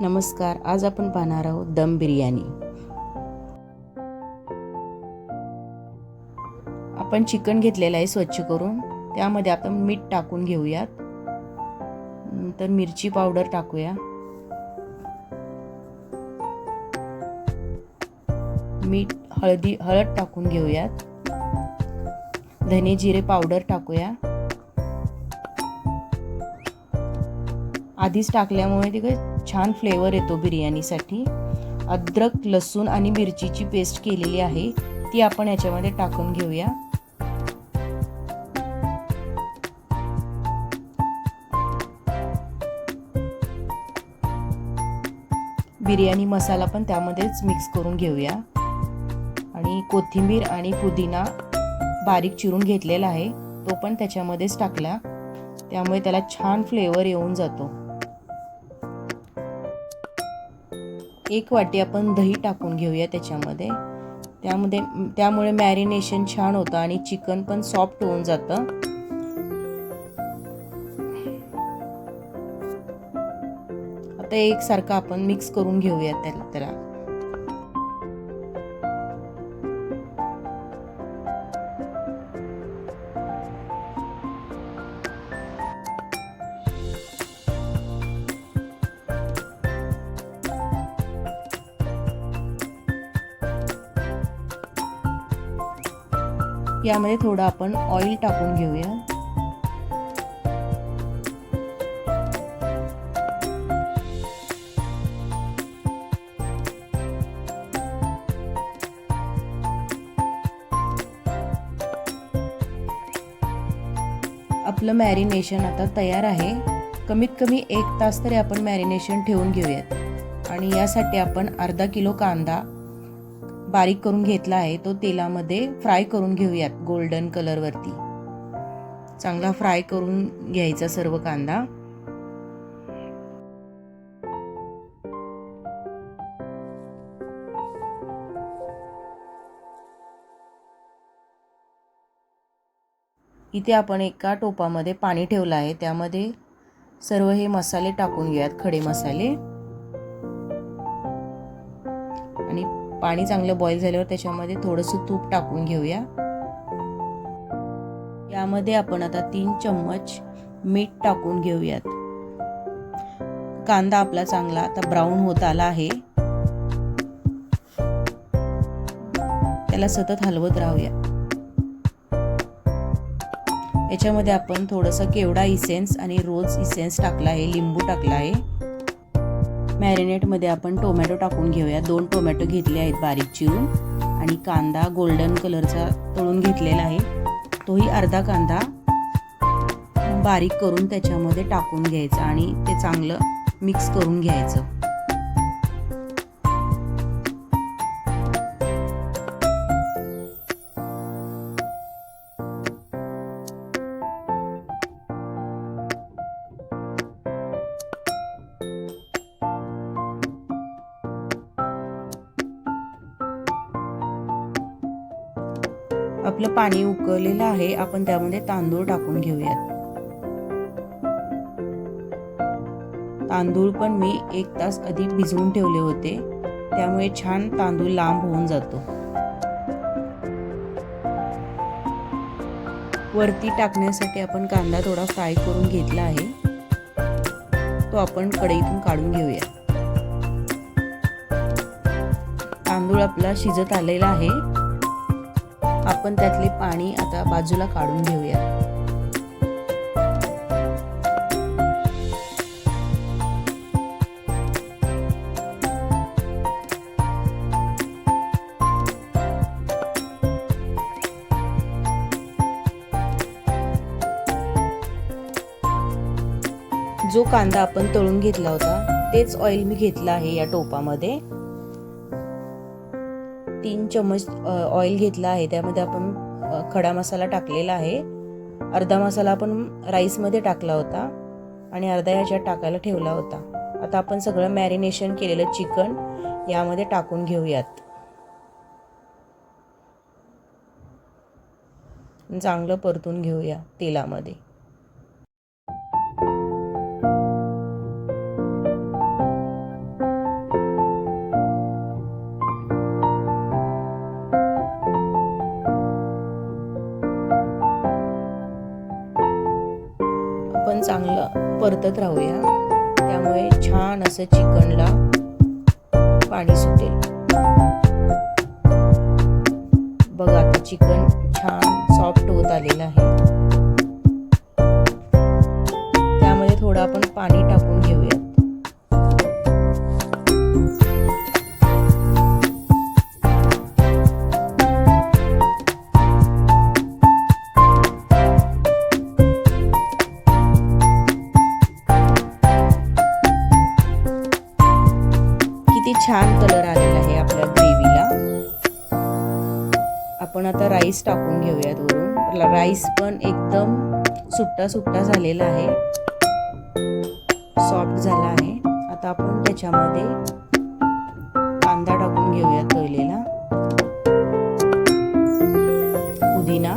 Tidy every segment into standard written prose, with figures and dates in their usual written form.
नमस्कार. आज आपण पाहणार आहोत दम बिर्याणी. आपण चिकन घेतलेलं आहे स्वच्छ करून. त्यामध्ये आपण मीठ टाकून घेऊयात. नंतर मिरची पावडर टाकूया. हळद टाकून घेऊयात. धने जिरे पावडर टाकूया. आधीच टाकल्यामुळे ते छान फ्लेवर येतो बिर्याणीसाठी. अद्रक, लसूण आणि मिरचीची पेस्ट केलेली आहे ती आपण याच्यामध्ये टाकून घेऊया. बिर्याणी मसाला पण त्यामध्येच मिक्स करून घेऊया. आणि कोथिंबीर आणि पुदिना बारीक चिरून घेतलेला आहे तो पण त्याच्यामध्येच टाकला. त्यामुळे त्याला छान फ्लेवर येऊन जातो. 1 वाटी आपण दही टाकून घेऊया त्याच्यामध्ये. त्यामुळे मॅरिनेशन छान होतं आणि चिकन पण सॉफ्ट होऊन जातं. आता एकसारखं आपण मिक्स करून घेऊया त्याला. यामध्ये थोडं आपण ऑइल टाकून घेऊया. आपलं मॅरिनेशन आता तयार आहे. कमीत कमी 1 तास तरी आपण मॅरिनेशन ठेवून घेऊयात. आणि यासाठी आपण अर्धा किलो कांदा बारीक करून घेतला आहे तो तेलामध्ये फ्राय करून घेऊयात. गोल्डन कलर वरती चांगला फ्राय करून घ्यायचा सर्व कांदा. इथे आपण एका टोपामध्ये पाणी ठेवलं आहे. त्यामध्ये सर्व हे मसाले टाकून घेऊयात, खडे मसाले. आणि पाणी चांगलं बॉईल झाल्यावर त्याच्यामध्ये थोडंसं तूप टाकून घेऊया. यामध्ये आपण आता 3 चम्मच मीठ टाकून घेऊयात. कांदा आपला चांगला आता ब्राऊन होत आला आहे. त्याला सतत हलवत राहूया. याच्यामध्ये आपण थोडंसं केवडा इसेन्स आणि रोज इसेन्स टाकला आहे, लिंबू टाकला आहे. मॅरिनेटमध्ये आपण टोमॅटो टाकून घेऊया. 2 टोमॅटो घेतले आहेत बारीक चिरून. आणि कांदा गोल्डन कलरचा तळून घेतलेला आहे तोही अर्धा कांदा बारीक करून त्याच्यामध्ये टाकून घ्यायचा आणि ते चांगलं मिक्स करून घ्यायचं. आपलं पाणी उकळलेलं आहे. आपण त्यामध्ये तांदूळ टाकून घेऊयात. तांदूळ पण मी 1 तास आधी भिजवून ठेवले होते. त्यामुळे छान तांदूळ लांब होऊन जातो. वरती टाकण्यासाठी आपण कांदा थोडा फ्राय करून घेतला आहे तो आपण कढईतून काढून घेऊया. तांदूळ आपला शिजत आलेला आहे. आपण त्यातले पाणी आता बाजूला काढून घेऊया. जो कांदा आपण तळून घेतला होता तेच ऑइल मी घेतलं आहे या टोपामध्ये. 3 चम्मच ऑइल घेतला आहे. त्यामध्ये आपण खडा मसाला टाकलेला आहे. अर्धा मसाला आपण राईसमध्ये टाकला होता आणि अर्धा याच्यात टाकायला ठेवला होता. आता आपण सगळं मॅरिनेशन केलेलं चिकन यामध्ये टाकून घेऊयात. चांगलं परतून घेऊया तेलामध्ये. परतत राहूया, त्यामुळे छान असं चिकनला पाणी सुटेल. बघा आता चिकन छान सॉफ्ट होत आलेलं आहे. त्यामध्ये थोडं आपण पाणी टाकून घेऊयात. किती छान कलर आलेला आहे आपल्या ग्रेव्हीला. आपण आता राईस टाकून घेऊयात वरून. राईस पण एकदम सुट्टा सुट्टा झालेला आहे, सॉफ्ट झाला आहे. आता आपण त्याच्यामध्ये कांदा टाकून घेऊया तळलेला, पुदिना,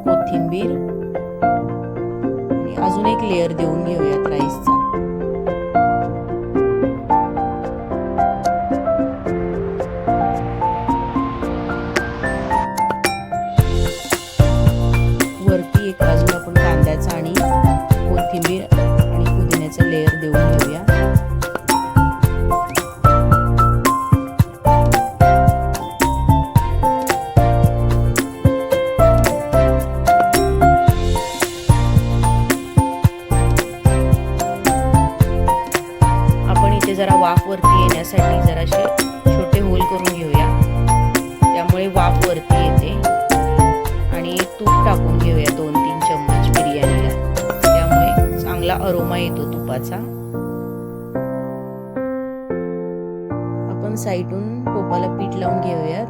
कोथिंबीर आणि अजून एक लेयर देऊन घेऊयात राईसचा. वरती एक अजून आपण कांद्याचा आणि कोथिंबीर आणि पुदिन्याचा लेयर देऊन घेऊया. आपण इथे जरा वाफ वरती येण्यासाठी जराशे छोटे होल करून घेऊया, त्यामुळे वाफ वरती येते. आणि तूप टाकून घेऊया 2-3 चम्मच बिर्याणीला, त्यामुळे चांगला अरोमा येतो तुपाचा. आपण साईडून टोपाला पीठ लावून घेऊयात,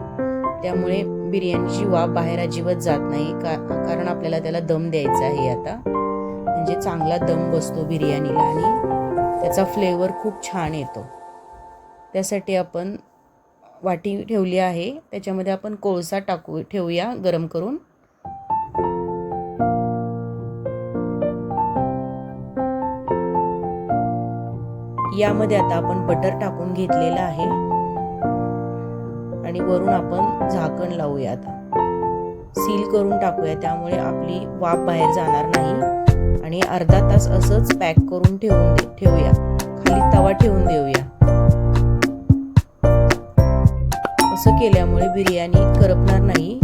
त्यामुळे बिर्याणीची वाफ बाहेर अजिबात जात नाही. कारण आपल्याला त्याला दम द्यायचा आहे आता, म्हणजे चांगला दम बसतो बिर्याणीला आणि त्याचा फ्लेवर खूप छान येतो. त्यासाठी आपण वाटी ठेवली आहे, त्याच्यामध्ये आपण कोळसा ठेवूया गरम करून. यामध्ये आता आपण बटर टाकून घेतलेलं आहे आणि वरून आपण झाकण लावूया. आता सील करून टाकूया, त्यामुळे आपली वाफ बाहेर जाणार नाही. आणि अर्धा तास असंच पॅक करून ठेवूया. खाली तवा ठेवून देऊया. असं केल्यामुळे बिर्याणी करपणार नाही.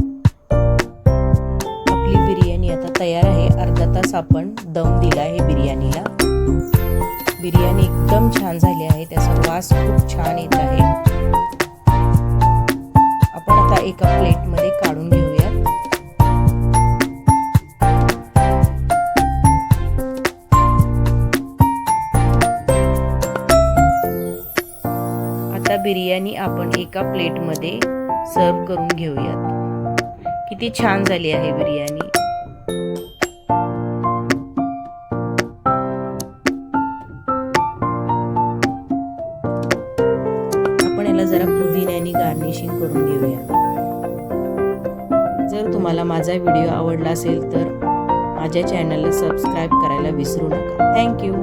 आपली बिर्याणी आता तयार आहे. अर्धा तास आपण दम दिला आहे बिर्याणीला. बिर्याणी एकदम छान झाली आहे, त्याचा वास खूप छान येत आहे. आपण आता एका प्लेटमध्ये काढून घेऊयात. आता बिर्याणी आपण एका प्लेटमध्ये सर्व करून घेऊयात. किती छान झाली आहे बिर्याणी. जरा पुदिन्याने गार्निशिंग करून घेऊया. जर तुम्हाला माझा व्हिडिओ आवडला असेल तर माझ्या चॅनलला सबस्क्राईब करायला विसरू नका. थँक्यू.